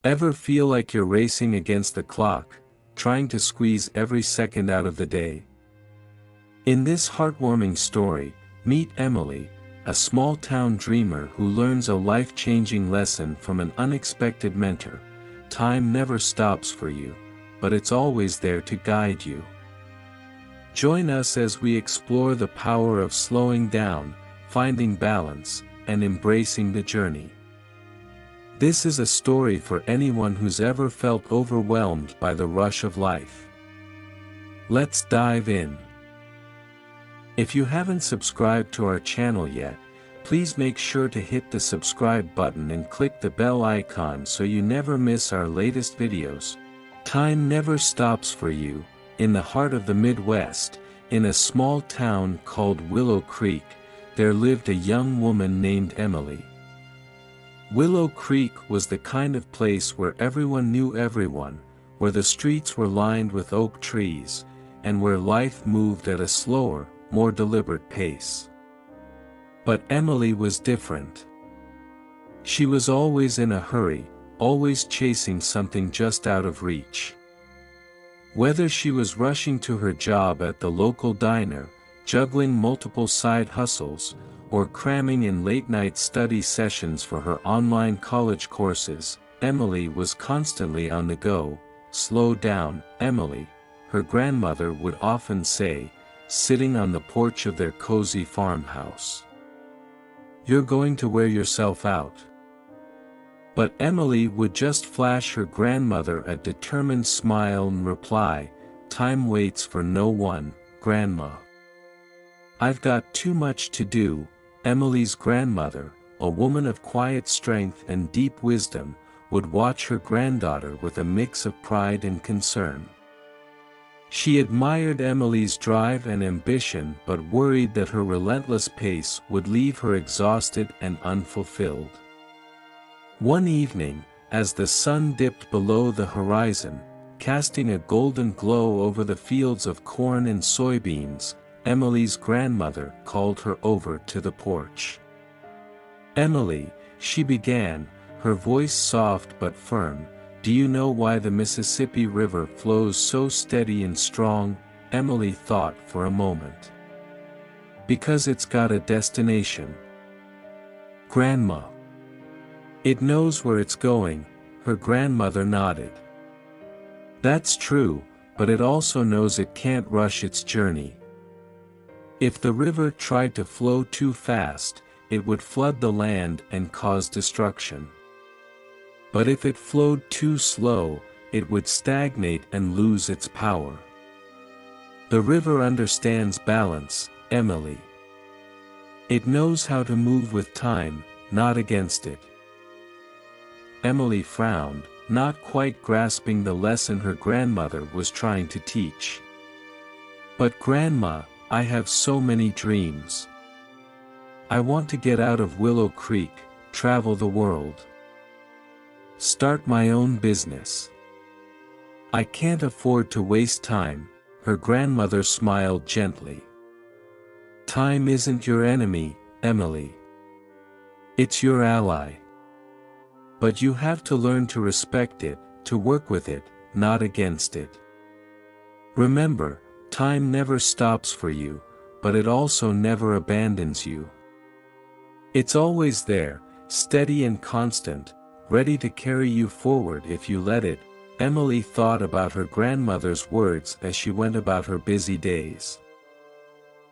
Ever feel like you're racing against the clock, trying to squeeze every second out of the day? In this heartwarming story, meet Emily, a small-town dreamer who learns a life-changing lesson from an unexpected mentor. Time never stops for you, but it's always there to guide you. Join us as we explore the power of slowing down, finding balance, and embracing the journey. This is a story for anyone who's ever felt overwhelmed by the rush of life. Let's dive in. If you haven't subscribed to our channel yet, please make sure to hit the subscribe button and click the bell icon so you never miss our latest videos. Time never stops for you. In the heart of the Midwest, in a small town called Willow Creek, there lived a young woman named Emily. Willow Creek was the kind of place where everyone knew everyone, where the streets were lined with oak trees, and where life moved at a slower, more deliberate pace. But Emily was different. She was always in a hurry, always chasing something just out of reach. Whether she was rushing to her job at the local diner, juggling multiple side hustles, or cramming in late-night study sessions for her online college courses, Emily was constantly on the go. "Slow down, Emily," her grandmother would often say, sitting on the porch of their cozy farmhouse. "You're going to wear yourself out." But Emily would just flash her grandmother a determined smile and reply, "Time waits for no one, Grandma. I've got too much to do." Emily's grandmother, a woman of quiet strength and deep wisdom, would watch her granddaughter with a mix of pride and concern. She admired Emily's drive and ambition but worried that her relentless pace would leave her exhausted and unfulfilled. One evening, as the sun dipped below the horizon, casting a golden glow over the fields of corn and soybeans, Emily's grandmother called her over to the porch. "Emily," she began, her voice soft but firm, "do you know why the Mississippi River flows so steady and strong?" Emily thought for a moment. "Because it's got a destination, Grandma. It knows where it's going," her grandmother nodded. "That's true, but it also knows it can't rush its journey. If the river tried to flow too fast, it would flood the land and cause destruction. But if it flowed too slow, it would stagnate and lose its power. The river understands balance, Emily. It knows how to move with time, not against it." Emily frowned, not quite grasping the lesson her grandmother was trying to teach. "But Grandma, I have so many dreams. I want to get out of Willow Creek, travel the world. Start my own business. I can't afford to waste time," her grandmother smiled gently. "Time isn't your enemy, Emily. It's your ally. But you have to learn to respect it, to work with it, not against it. Remember, time never stops for you, but it also never abandons you. It's always there, steady and constant, ready to carry you forward if you let it." Emily thought about her grandmother's words as she went about her busy days.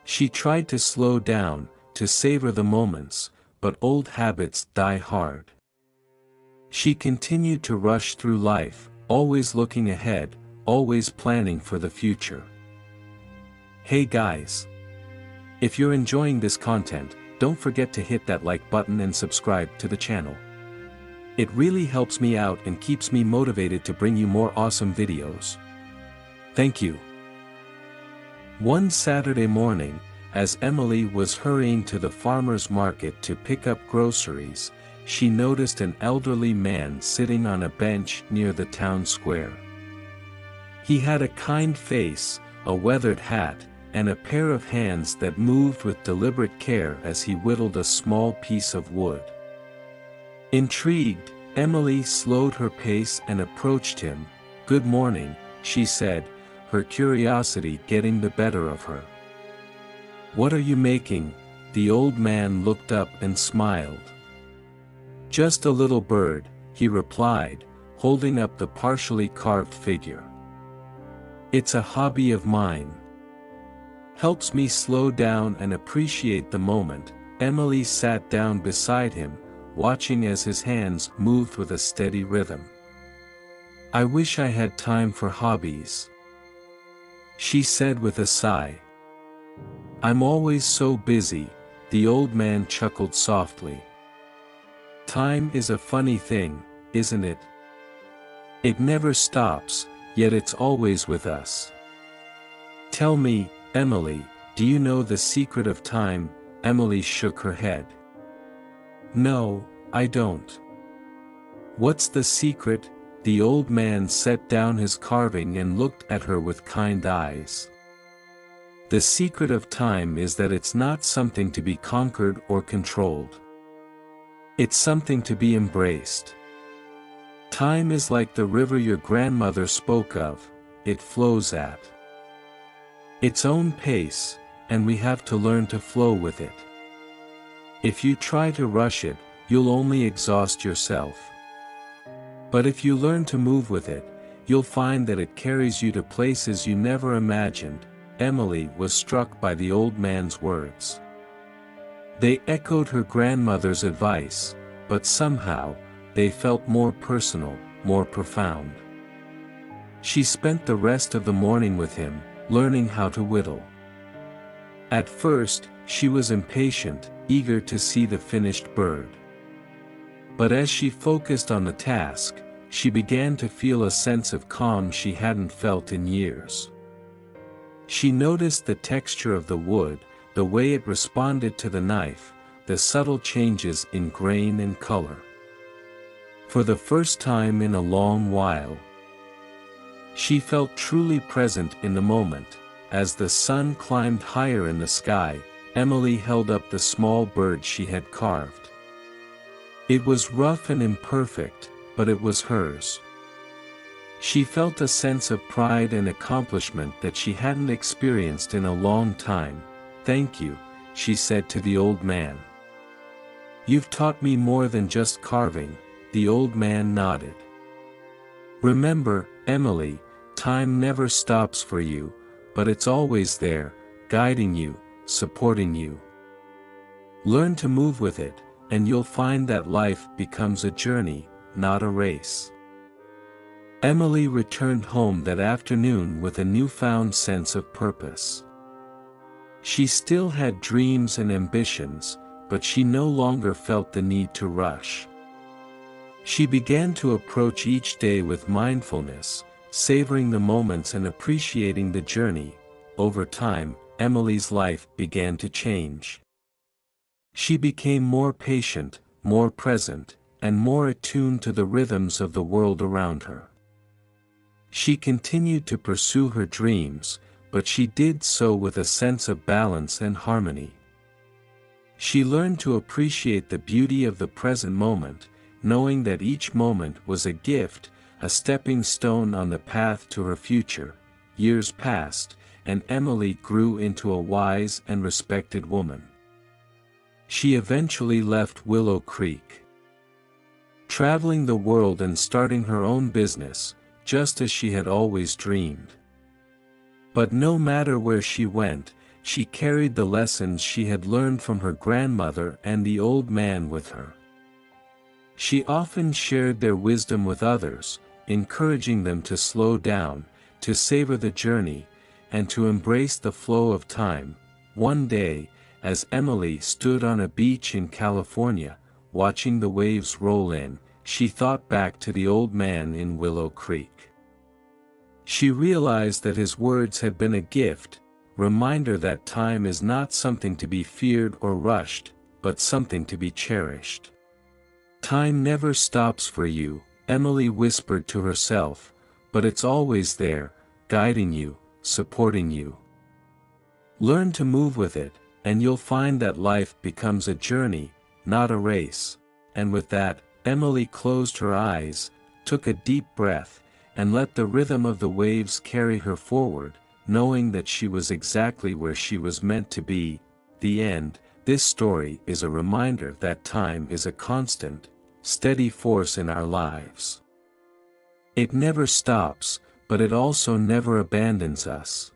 She tried to slow down, to savor the moments, but old habits die hard. She continued to rush through life, always looking ahead, always planning for the future. Hey guys! If you're enjoying this content, don't forget to hit that like button and subscribe to the channel. It really helps me out and keeps me motivated to bring you more awesome videos. Thank you. One Saturday morning, as Emily was hurrying to the farmer's market to pick up groceries, she noticed an elderly man sitting on a bench near the town square. He had a kind face, a weathered hat, and a pair of hands that moved with deliberate care as he whittled a small piece of wood. Intrigued, Emily slowed her pace and approached him. "Good morning," she said, her curiosity getting the better of her. "What are you making?" The old man looked up and smiled. "Just a little bird," he replied, holding up the partially carved figure. "It's a hobby of mine. Helps me slow down and appreciate the moment." Emily sat down beside him, watching as his hands moved with a steady rhythm. "I wish I had time for hobbies," she said with a sigh. "I'm always so busy," the old man chuckled softly. "Time is a funny thing, isn't it? It never stops, yet it's always with us. Tell me, Emily, do you know the secret of time?" Emily shook her head. "No, I don't." "What's the secret?" The old man set down his carving and looked at her with kind eyes. "The secret of time is that it's not something to be conquered or controlled. It's something to be embraced. Time is like the river your grandmother spoke of, it flows at its own pace, and we have to learn to flow with it. If you try to rush it, you'll only exhaust yourself. But if you learn to move with it, you'll find that it carries you to places you never imagined." Emily was struck by the old man's words. They echoed her grandmother's advice, but somehow, they felt more personal, more profound. She spent the rest of the morning with him, learning how to whittle. At first, she was impatient, eager to see the finished bird. But as she focused on the task, she began to feel a sense of calm she hadn't felt in years. She noticed the texture of the wood, the way it responded to the knife, the subtle changes in grain and color. For the first time in a long while, she felt truly present in the moment. As the sun climbed higher in the sky, Emily held up the small bird she had carved. It was rough and imperfect, but it was hers. She felt a sense of pride and accomplishment that she hadn't experienced in a long time. "Thank you," she said to the old man. "You've taught me more than just carving." The old man nodded. "Remember, Emily, time never stops for you, but it's always there, guiding you, supporting you. Learn to move with it, and you'll find that life becomes a journey, not a race." Emily returned home that afternoon with a newfound sense of purpose. She still had dreams and ambitions, but she no longer felt the need to rush. She began to approach each day with mindfulness, savoring the moments and appreciating the journey. Over time, Emily's life began to change. She became more patient, more present, and more attuned to the rhythms of the world around her. She continued to pursue her dreams, but she did so with a sense of balance and harmony. She learned to appreciate the beauty of the present moment, knowing that each moment was a gift, a stepping stone on the path to her future. Years passed, and Emily grew into a wise and respected woman. She eventually left Willow Creek, traveling the world and starting her own business, just as she had always dreamed. But no matter where she went, she carried the lessons she had learned from her grandmother and the old man with her. She often shared their wisdom with others, encouraging them to slow down, to savor the journey, and to embrace the flow of time. One day, as Emily stood on a beach in California, watching the waves roll in, she thought back to the old man in Willow Creek. She realized that his words had been a gift, reminder that time is not something to be feared or rushed, but something to be cherished. "Time never stops for you," Emily whispered to herself, "but it's always there, guiding you, supporting you. Learn to move with it, and you'll find that life becomes a journey, not a race." And with that, Emily closed her eyes, took a deep breath, and let the rhythm of the waves carry her forward, knowing that she was exactly where she was meant to be. The end. This story is a reminder that time is a constant, steady force in our lives. It never stops, but it also never abandons us.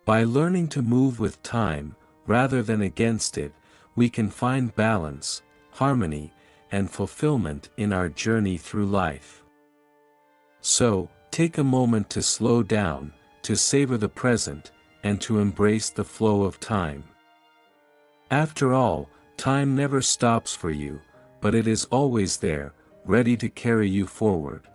By learning to move with time, rather than against it, we can find balance, harmony, and fulfillment in our journey through life. So, take a moment to slow down, to savor the present, and to embrace the flow of time. After all, time never stops for you, but it is always there, ready to carry you forward.